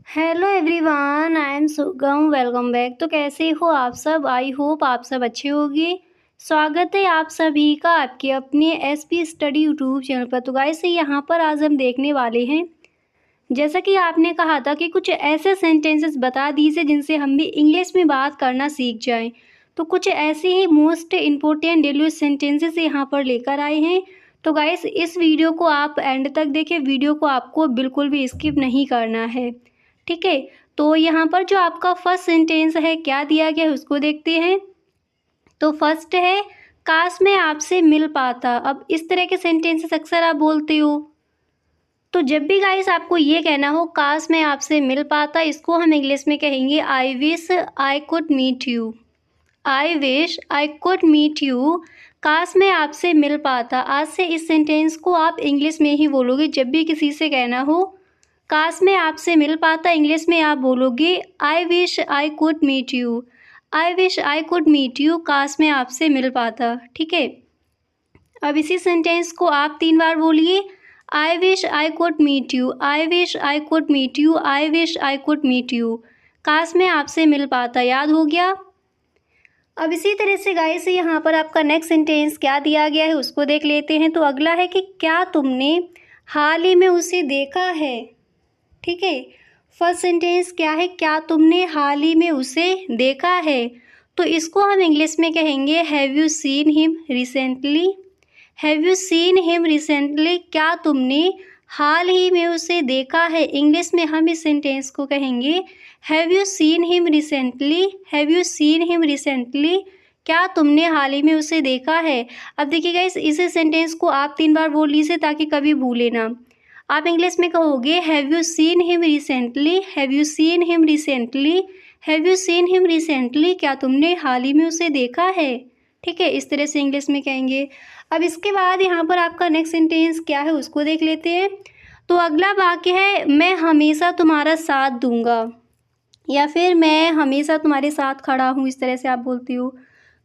Hello everyone, I am सुगम। Welcome back. तो कैसे हो आप सब? आई होप आप सब अच्छे होंगे। स्वागत है आप सभी का आपके अपने एसपी स्टडी यूट्यूब चैनल पर। तो गाइस यहाँ पर आज हम देखने वाले हैं, जैसा कि आपने कहा था कि कुछ ऐसे सेंटेंसेस बता दीजिए जिनसे हम भी इंग्लिश में बात करना सीख जाएं। तो कुछ ऐसे ही मोस्ट इम्पोर्टेंट डेली सेंटेंसेस यहाँ पर लेकर आए हैं। तो गाइस इस वीडियो को आप एंड तक देखें, वीडियो को आपको बिल्कुल भी स्किप नहीं करना है, ठीक है। तो यहाँ पर जो आपका फर्स्ट सेंटेंस है क्या दिया गया है उसको देखते हैं। तो फर्स्ट है, काश मैं आपसे मिल पाता। अब इस तरह के सेंटेंसेस अक्सर आप बोलते हो, तो जब भी गाइस आपको ये कहना हो काश मैं आपसे मिल पाता, इसको हम इंग्लिश में कहेंगे I wish I could meet you. I wish I could meet you. काश मैं आपसे मिल पाता। आज से इस सेंटेंस को आप इंग्लिश में ही बोलोगे। जब भी किसी से कहना हो काश मैं आपसे मिल पाता, इंग्लिश में आप बोलोगे I wish I could meet you. I wish I could meet you, काश मैं आपसे मिल पाता, ठीक है। अब इसी सेंटेंस को आप 3 बार बोलिए। I wish I could meet you, I wish I could meet you, I wish I could meet you. काश मैं आपसे मिल पाता। याद हो गया? अब इसी तरह से गाइस यहाँ पर आपका नेक्स्ट सेंटेंस क्या दिया गया है उसको देख लेते हैं। तो अगला है कि क्या तुमने हाल ही में उसे देखा है, ठीक है। फर्स्ट सेंटेंस क्या है? क्या तुमने हाल ही में उसे देखा है। तो इसको हम इंग्लिश में कहेंगे have you seen him recently. Have you seen him recently. क्या तुमने हाल ही में उसे देखा है। इंग्लिश में हम इस सेंटेंस को कहेंगे have you seen him recently. Have you seen him recently. क्या तुमने हाल ही में उसे देखा है। अब देखिएगा इस सेंटेंस को आप 3 बार बोल लीजिए ताकि कभी भूले ना। आप इंग्लिश में कहोगे have you seen him recently, have you seen him recently, have you seen him recently. क्या तुमने हाल ही में उसे देखा है, ठीक है। इस तरह से इंग्लिश में कहेंगे। अब इसके बाद यहाँ पर आपका नेक्स्ट सेंटेंस क्या है उसको देख लेते हैं। तो अगला वाक्य है मैं हमेशा तुम्हारा साथ दूंगा, या फिर मैं हमेशा तुम्हारे साथ खड़ा हूँ, इस तरह से आप बोलती हो।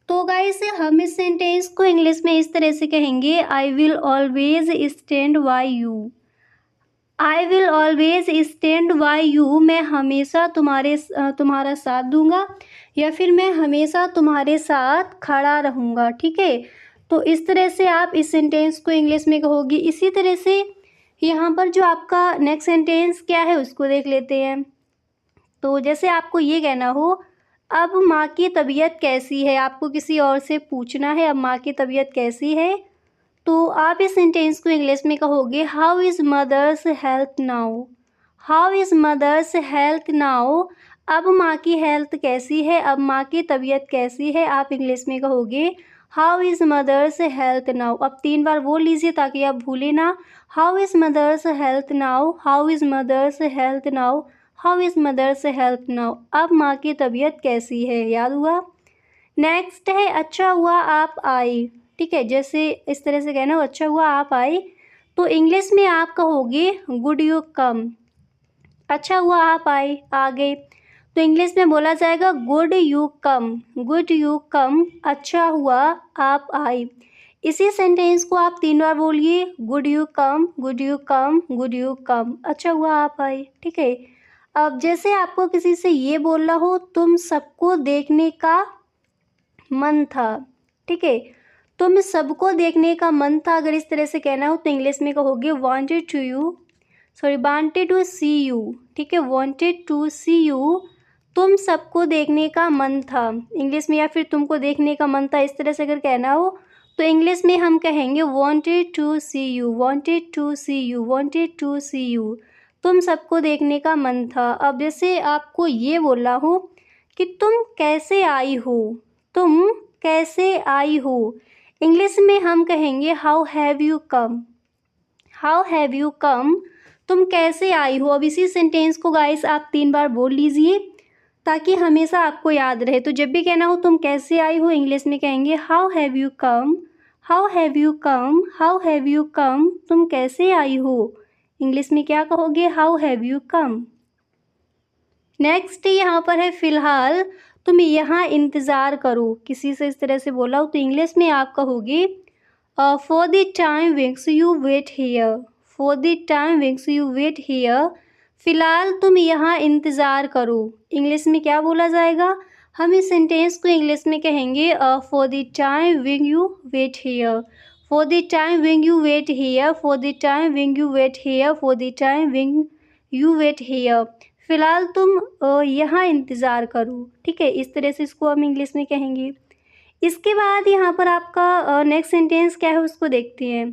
तो गाइस हम इस सेंटेंस को इंग्लिश में इस तरह से कहेंगे I will always stand by you. I will always stand by you. मैं हमेशा तुम्हारा साथ दूंगा, या फिर मैं हमेशा तुम्हारे साथ खड़ा रहूँगा, ठीक है। तो इस तरह से आप इस सेंटेंस को इंग्लिश में कहोगी। इसी तरह से यहाँ पर जो आपका नेक्स्ट सेंटेंस क्या है उसको देख लेते हैं। तो जैसे आपको ये कहना हो अब माँ की तबीयत कैसी है, आपको किसी और से पूछना है अब माँ की तबीयत कैसी है। तो आप इस सेंटेंस को इंग्लिश में कहोगे how is mother's health now. How is mother's health now. अब माँ की हेल्थ कैसी है, अब माँ की तबीयत कैसी है, आप इंग्लिश में कहोगे how is mother's health now. अब 3 बार बोल लीजिए ताकि आप भूलें ना। How is mother's health now, how is mother's health now, how is mother's health now. अब माँ की तबीयत कैसी है। याद हुआ? नेक्स्ट है अच्छा हुआ आप आई, ठीक है। जैसे इस तरह से कहना हो अच्छा हुआ आप आई, तो इंग्लिश में आप कहोगे गुड यू कम। अच्छा हुआ आप आए आ गए, तो इंग्लिश में बोला जाएगा good you come, good you come. अच्छा हुआ आप आए। इसी सेंटेंस को आप 3 बार बोलिए good you come, good you come, good you come. अच्छा हुआ आप आए, ठीक है। अब जैसे आपको किसी से ये बोलना हो तुम सबको देखने का मन था, ठीक है। तुम सबको देखने का मन था, अगर इस तरह से कहना हो तो इंग्लिश में कहोगे wanted to you, sorry wanted to see you, ठीक है। Wanted to see you. तुम सबको देखने का मन था इंग्लिश में, या फिर तुमको देखने का मन था, इस तरह से अगर कहना हो तो इंग्लिश में हम कहेंगे wanted to see you, wanted to see you, wanted to see you. तुम सबको देखने का मन था। अब जैसे आपको ये बोलना हो कि तुम कैसे आई हो, तुम कैसे आई हो, इंग्लिश में हम कहेंगे how have you come, how have you come. तुम कैसे आई हो। अब इसी सेंटेंस को गाइस आप 3 बार बोल लीजिए ताकि हमेशा आपको याद रहे। तो जब भी कहना हो तुम कैसे आई हो, इंग्लिश में कहेंगे how have you come, how have you come, how have you come. तुम कैसे आई हो, इंग्लिश में क्या कहोगे how have you come. Next यहाँ पर है फ़िलहाल तुम यहाँ इंतज़ार करो। किसी से इस तरह से बोला हो तो इंग्लिश में आप कहोगे for the time wings you wait here, for the time wings you wait here. फ़िलहाल तुम यहाँ इंतज़ार करो। इंग्लिश में क्या बोला जाएगा? हम इस सेंटेंस को इंग्लिश में कहेंगे for the time when you wait here, for the time when you wait here, for the time when you wait here, for the time when you wait here. फ़िलहाल तुम यहाँ इंतज़ार करो। ठीक है, इस तरह से इसको हम इंग्लिश में कहेंगे। इसके बाद यहाँ पर आपका नेक्स्ट सेंटेंस क्या है उसको देखते हैं।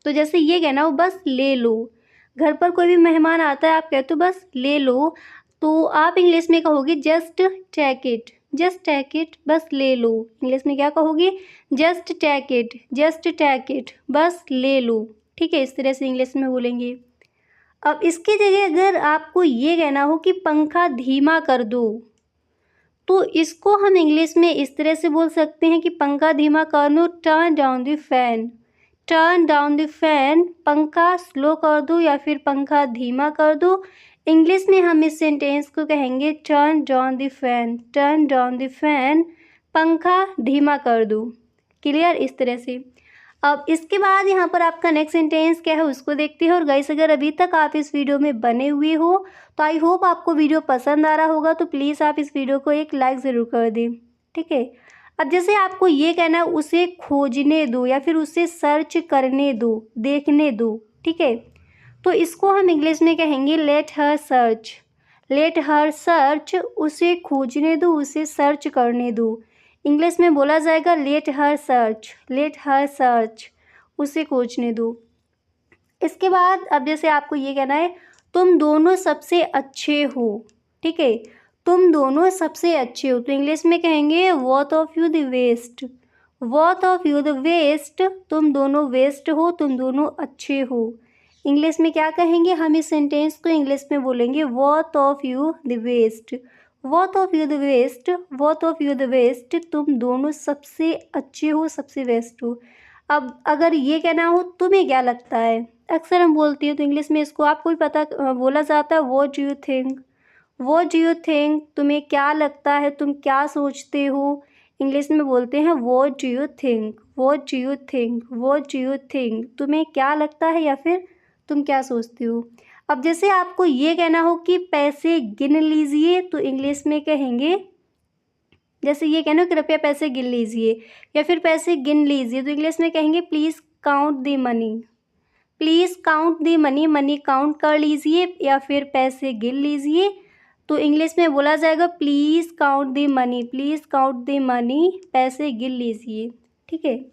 तो जैसे ये कहना हो बस ले लो। घर पर कोई भी मेहमान आता है, आप कहते हो बस ले लो, तो आप इंग्लिश में कहोगे just take it, just take it, बस ले लो। इंग्लिश में क्या कहोगे? Just take it, just take it, बस ले लो। ठीक है, इस तरह से इंग्लिश में बोलेंगे। अब इसकी जगह अगर आपको ये कहना हो कि पंखा धीमा कर दो, तो इसको हम इंग्लिश में इस तरह से बोल सकते हैं कि पंखा धीमा कर दो, turn down the fan, turn down the fan. पंखा स्लो कर दो या फिर पंखा धीमा कर दो। इंग्लिश में हम इस सेंटेंस को कहेंगे turn down the fan, turn down the fan, पंखा धीमा कर दो। क्लियर? इस तरह से। अब इसके बाद यहाँ पर आपका नेक्स्ट सेंटेंस क्या है उसको देखते हैं। और गाइस, अगर अभी तक आप इस वीडियो में बने हुए हो तो आई होप आपको वीडियो पसंद आ रहा होगा, तो प्लीज़ आप इस वीडियो को एक लाइक ज़रूर कर दें। ठीक है, अब जैसे आपको ये कहना है उसे खोजने दो या फिर उसे सर्च करने दो, देखने दो। ठीक है, तो इसको हम इंग्लिश में कहेंगे let her search, let her search, उसे खोजने दो, उसे सर्च करने दो। इंग्लिश में बोला जाएगा let her search, let her search, उसे खोजने दो। इसके बाद अब जैसे आपको ये कहना है तुम दोनों सबसे अच्छे हो। ठीक है, तुम दोनों सबसे अच्छे हो, तो इंग्लिश में कहेंगे both of you the best, both of you the best, तुम दोनों बेस्ट हो, तुम दोनों अच्छे हो। इंग्लिश में क्या कहेंगे? हम इस सेंटेंस को इंग्लिश में बोलेंगे both of you the best, both of you the best, both of you the best, तुम दोनों सबसे अच्छे हो, सबसे बेस्ट हो। अब अगर ये कहना हो तुम्हें क्या लगता है, अक्सर हम बोलते हैं, तो इंग्लिश में इसको आपको भी पता बोला जाता है what do you think, what do you think, तुम्हें क्या लगता है, तुम क्या सोचते हो। इंग्लिश में बोलते हैं what do you think, what do you think, what do you think, तुम्हें क्या लगता है या फिर तुम क्या सोचते हो। अब जैसे आपको ये कहना हो कि पैसे गिन लीजिए, तो इंग्लिश में कहेंगे, जैसे ये कहना हो कृपया पैसे गिन लीजिए या फिर पैसे गिन लीजिए, तो इंग्लिश में कहेंगे please count the money, please count the money, money count कर लीजिए या फिर पैसे गिन लीजिए, तो इंग्लिश में बोला जाएगा please count the money, please count the money, पैसे गिन लीजिए। ठीक है,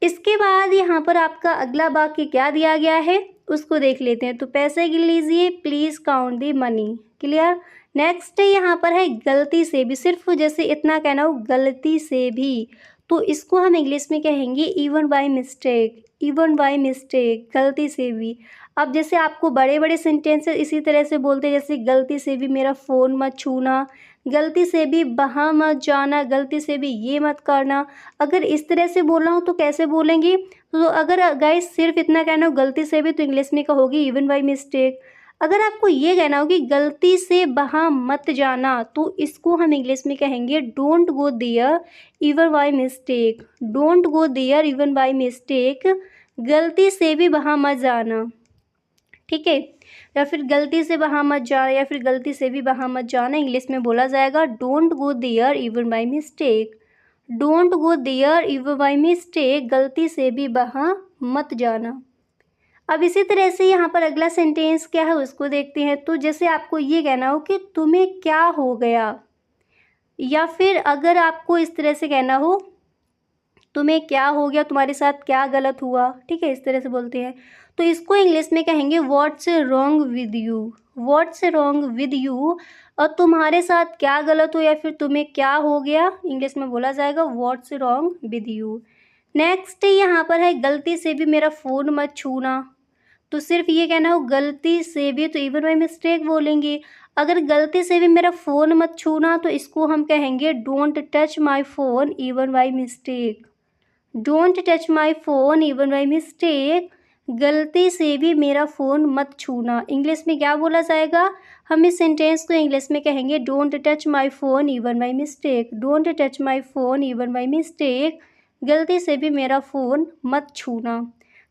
इसके बाद यहाँ पर आपका अगला वाक्य क्या दिया गया है उसको देख लेते हैं। तो पैसे गिन लीजिए, please count the money. Clear? Next यहाँ पर है गलती से भी, सिर्फ जैसे इतना कहना हो गलती से भी, तो इसको हम इंग्लिश में कहेंगे even by mistake, even by mistake, गलती से भी। अब जैसे आपको बड़े बड़े सेंटेंसेस इसी तरह से बोलते हैं, जैसे गलती से भी मेरा फ़ोन मत छूना, गलती से भी वहाँ मत जाना, गलती से भी ये मत करना। अगर इस तरह से बोलना हो तो कैसे बोलेंगे? तो अगर गाइस सिर्फ इतना कहना हो गलती से भी, तो इंग्लिश में कहोगे इवन बाय मिस्टेक। अगर आपको ये कहना हो कि गलती से वहाँ मत जाना, तो इसको हम इंग्लिश में कहेंगे don't go there even by mistake, don't go there even by mistake, गलती से भी वहाँ मत जाना। ठीक है, या फिर गलती से वहाँ मत जाना या फिर गलती से भी वहाँ मत जाना, इंग्लिश में बोला जाएगा don't go there even by mistake, don't go there even by mistake, गलती से भी वहाँ मत जाना। अब इसी तरह से यहाँ पर अगला सेंटेंस क्या है उसको देखते हैं। तो जैसे आपको ये कहना हो कि तुम्हें क्या हो गया, या फिर अगर आपको इस तरह से कहना हो तुम्हें क्या हो गया, तुम्हारे साथ क्या गलत हुआ। ठीक है, इस तरह से बोलते हैं, तो इसको इंग्लिश में कहेंगे what's wrong with you, what's wrong with you, और तुम्हारे साथ क्या गलत हो या फिर तुम्हें क्या हो गया, इंग्लिश में बोला जाएगा what's wrong with you. Next यहाँ पर है गलती से भी मेरा फ़ोन मत छूना, तो सिर्फ ये कहना हो गलती से भी, तो इवन बाय मिस्टेक बोलेंगे। अगर गलती से भी मेरा फ़ोन मत छूना, तो इसको हम कहेंगे don't touch my phone even by mistake, don't touch my phone even by mistake, गलती से भी मेरा फ़ोन मत छूना। इंग्लिश में क्या बोला जाएगा? हम इस सेंटेंस को इंग्लिश में कहेंगे don't touch my phone even by mistake, don't touch my phone even by mistake, गलती से भी मेरा फ़ोन मत छूना।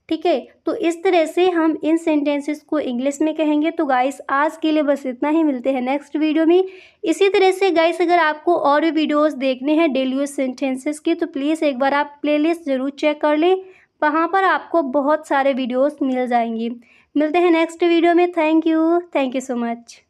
ठीक है, तो इस तरह से हम इन सेंटेंसेस को इंग्लिश में कहेंगे। तो गाइस आज के लिए बस इतना ही, मिलते हैं नेक्स्ट वीडियो में। इसी तरह से गाइस अगर आपको और भी वीडियोस देखने हैं डेली यूज सेंटेंसेस की, तो प्लीज़ एक बार आप प्लेलिस्ट ज़रूर चेक कर लें, वहाँ पर आपको बहुत सारे वीडियोस मिल जाएंगे। मिलते हैं नेक्स्ट वीडियो में। Thank you so much.